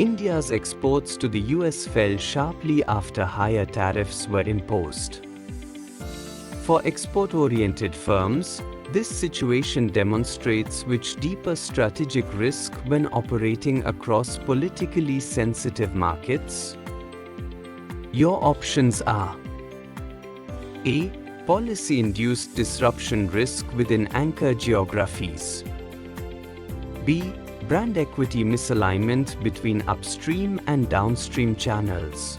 India's exports to the US fell sharply after higher tariffs were imposed. For export-oriented firms, this situation demonstrates which deeper strategic risk when operating across politically sensitive markets. Your options are: A. Policy-induced disruption risk within anchor geographies. B. Brand equity misalignment between upstream and downstream channels.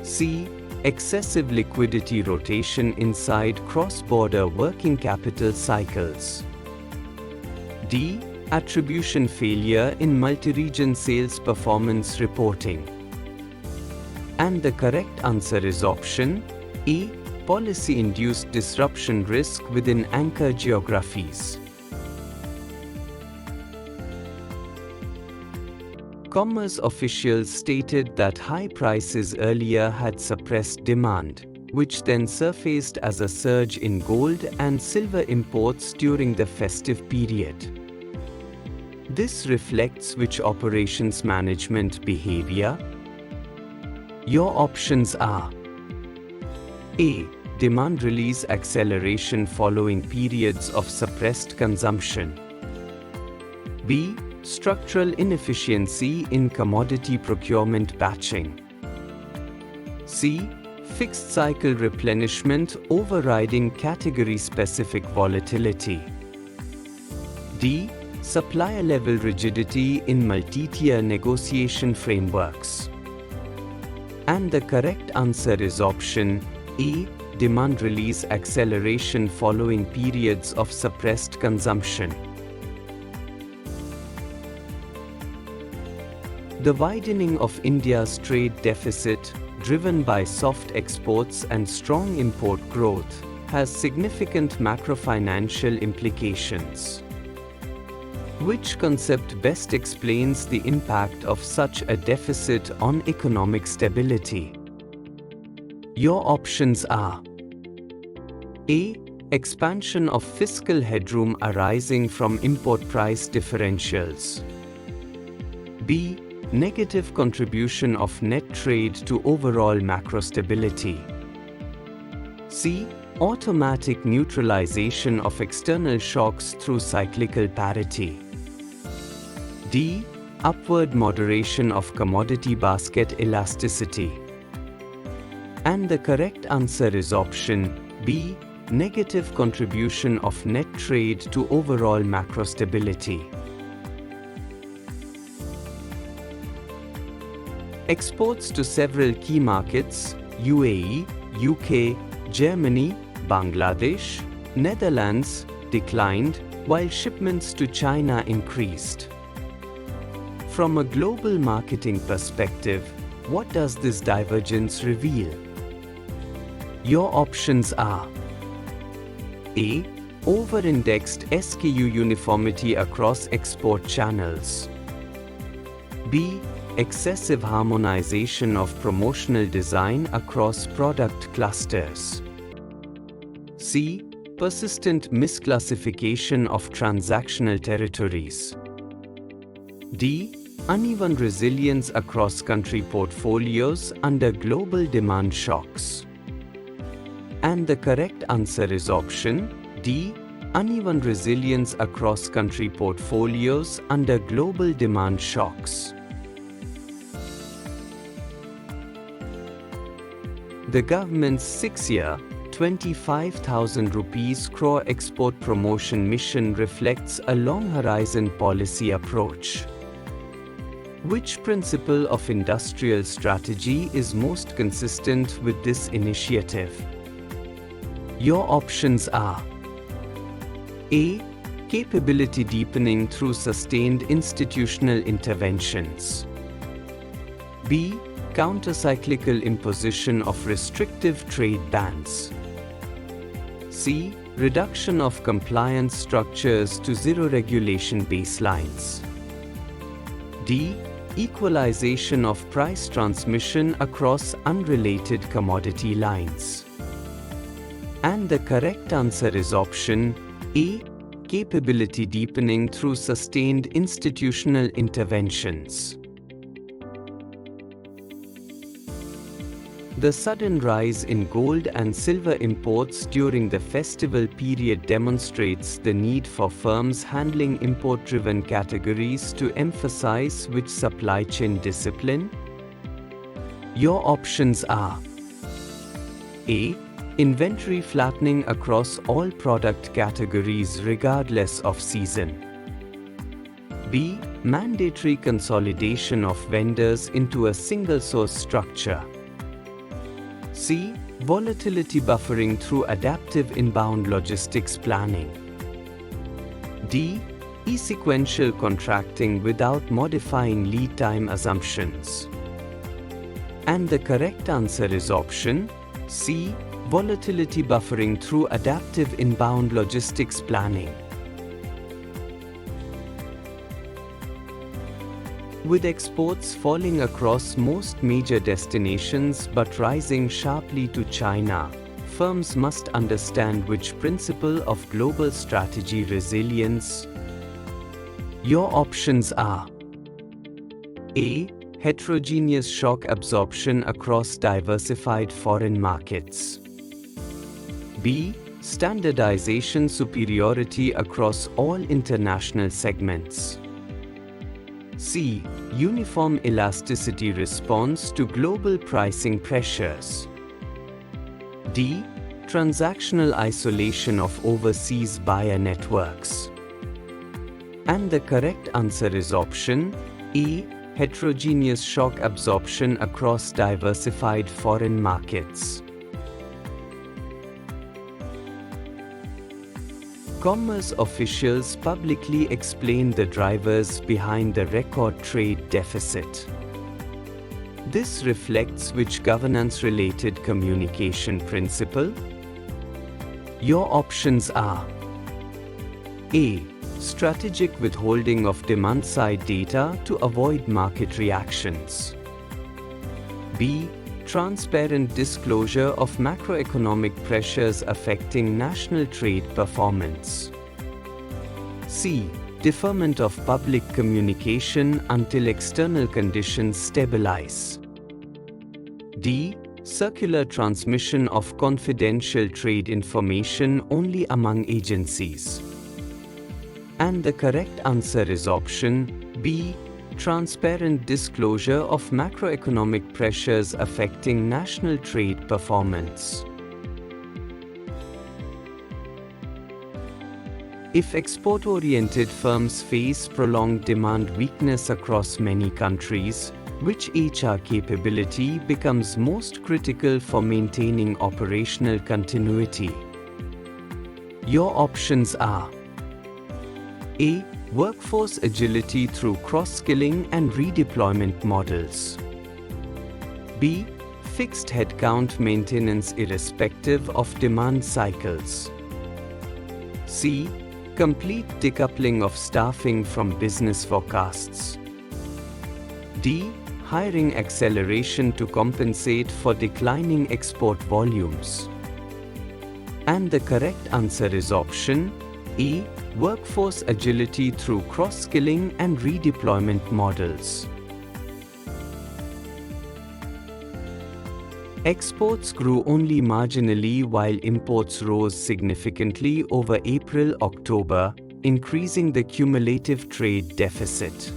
C. Excessive liquidity rotation inside cross-border working capital cycles. D. Attribution failure in multi-region sales performance reporting. And the correct answer is option A. Policy-induced disruption risk within anchor geographies. Commerce officials stated that high prices earlier had suppressed demand, which then surfaced as a surge in gold and silver imports during the festive period. This reflects which operations management behavior? Your options are: A. Demand release acceleration following periods of suppressed consumption. B. Structural inefficiency in commodity procurement batching. C. Fixed cycle replenishment overriding category-specific volatility. D. Supplier-level rigidity in multi-tier negotiation frameworks. And the correct answer is option A. Demand release acceleration following periods of suppressed consumption. The widening of India's trade deficit, driven by soft exports and strong import growth, has significant macrofinancial implications. Which concept best explains the impact of such a deficit on economic stability? Your options are: A. Expansion of fiscal headroom arising from import price differentials. B. Negative contribution of net trade to overall macro stability. C. Automatic neutralization of external shocks through cyclical parity. D. Upward moderation of commodity basket elasticity. And the correct answer is option B. Negative contribution of net trade to overall macro stability. Exports to several key markets, UAE, UK, Germany, Bangladesh, Netherlands, declined, while shipments to China increased. From a global marketing perspective, what does this divergence reveal? Your options are: A. Over-indexed SKU uniformity across export channels. B. Excessive harmonization of promotional design across product clusters. C. Persistent misclassification of transactional territories. D. Uneven resilience across country portfolios under global demand shocks. And the correct answer is option D. Uneven resilience across country portfolios under global demand shocks. The government's 6-year, 25,000 rupees crore export promotion mission reflects a long-horizon policy approach. Which principle of industrial strategy is most consistent with this initiative? Your options are: A. Capability deepening through sustained institutional interventions. B. Counter-cyclical imposition of restrictive trade bans. C. Reduction of compliance structures to zero regulation baselines. D. Equalization of price transmission across unrelated commodity lines. And the correct answer is option A. Capability deepening through sustained institutional interventions. The sudden rise in gold and silver imports during the festival period demonstrates the need for firms handling import-driven categories to emphasize which supply chain discipline? Your options are: A. Inventory flattening across all product categories regardless of season. B. Mandatory consolidation of vendors into a single source structure. C. Volatility buffering through adaptive inbound logistics planning. D. Sequential contracting without modifying lead time assumptions. And the correct answer is option C. Volatility buffering through adaptive inbound logistics planning. With exports falling across most major destinations but rising sharply to China, firms must understand which principle of global strategy resilience. Your options are: A. Heterogeneous shock absorption across diversified foreign markets. B. Standardization superiority across all international segments. C. Uniform elasticity response to global pricing pressures. D. Transactional isolation of overseas buyer networks. And the correct answer is option A. Heterogeneous shock absorption across diversified foreign markets. Commerce officials publicly explained the drivers behind the record trade deficit. This reflects which governance-related communication principle? Your options are: A. Strategic withholding of demand-side data to avoid market reactions. B. Transparent disclosure of macroeconomic pressures affecting national trade performance. C. Deferment of public communication until external conditions stabilize. D. Circular transmission of confidential trade information only among agencies. And the correct answer is option B. Transparent disclosure of macroeconomic pressures affecting national trade performance. If export-oriented firms face prolonged demand weakness across many countries, which HR capability becomes most critical for maintaining operational continuity? Your options are: A. Workforce agility through cross-skilling and redeployment models. B. Fixed headcount maintenance irrespective of demand cycles. C. Complete decoupling of staffing from business forecasts. D. Hiring acceleration to compensate for declining export volumes. And the correct answer is option A. Workforce agility through cross-skilling and redeployment models. Exports grew only marginally while imports rose significantly over April-October, increasing the cumulative trade deficit.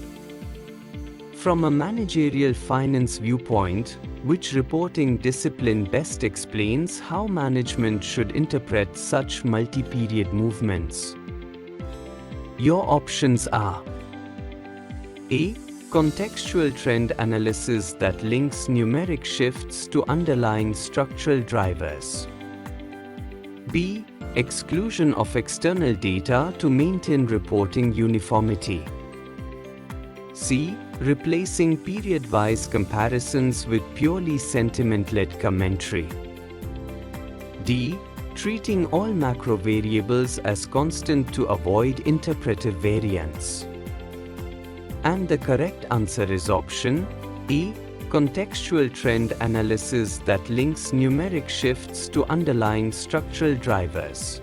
From a managerial finance viewpoint, which reporting discipline best explains how management should interpret such multi-period movements? Your options are: A. Contextual trend analysis that links numeric shifts to underlying structural drivers. B. Exclusion of external data to maintain reporting uniformity. C. Replacing period-wise comparisons with purely sentiment-led commentary. D. Treating all macro variables as constant to avoid interpretive variance. And the correct answer is option A. Contextual trend analysis that links numeric shifts to underlying structural drivers.